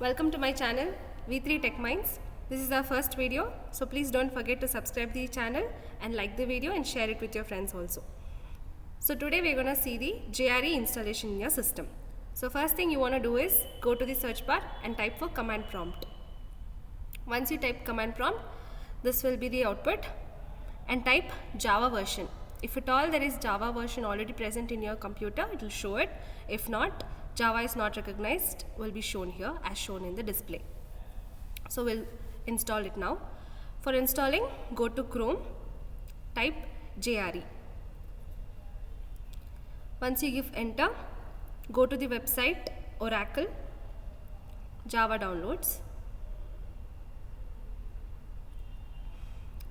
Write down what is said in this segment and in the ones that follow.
Welcome to my channel V3 Tech Minds. This is our first video, so please don't forget to subscribe the channel and like the video and share it with your friends also. So today we're going to see the JRE installation in your system. So first thing you want to do is go to the search bar and type for command prompt. Once you type command prompt, this will be the output, and type Java version. If at all there is Java version already present in your computer, it will show it. If not, Java is not recognized, will be shown here as shown in the display. So we'll install it now. For installing, go to Chrome, type JRE. Once you give enter, go to the website Oracle Java downloads.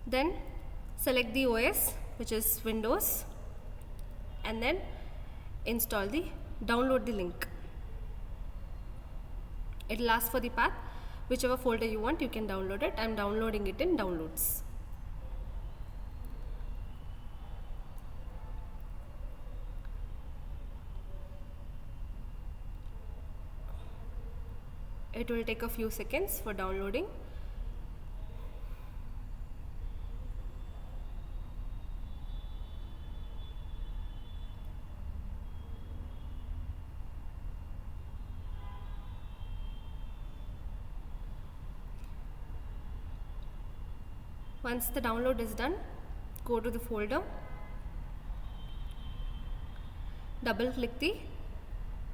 Then select the OS, which is Windows, and then download the link. It will ask for the path. Whichever folder you want, you can download it. I am downloading it in downloads. It will take a few seconds for downloading. Once the download is done, go to the folder, double click the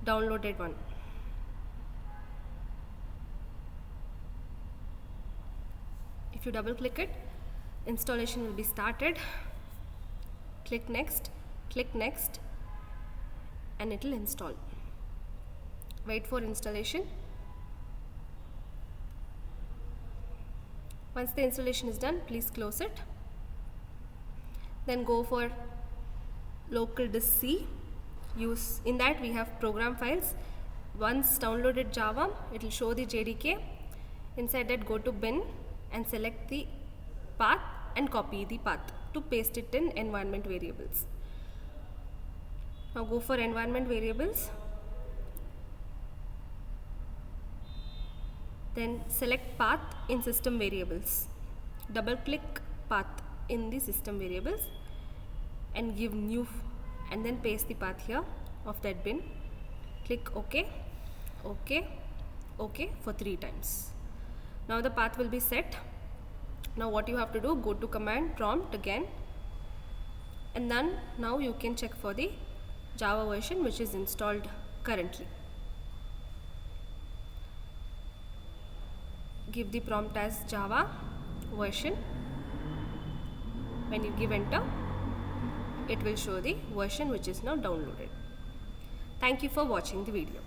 downloaded one. If you double click it, installation will be started. Click next, and it will install. Wait for installation. Once the installation is done, please close it. Then go for local disk C. In that we have program files. Once downloaded Java, it will show the JDK. Inside that, go to bin and select the path and copy the path to paste it in environment variables. Now go for environment variables. Then select path in system variables. Double click path in the system variables and give new, and then paste the path here of that bin. Click OK, OK, OK for 3 times. Now the path will be set. Now what you have to do, go to command prompt again, and then now you can check for the Java version which is installed currently. Give the prompt as Java version. When you give enter, it will show the version which is now downloaded. Thank you for watching the video.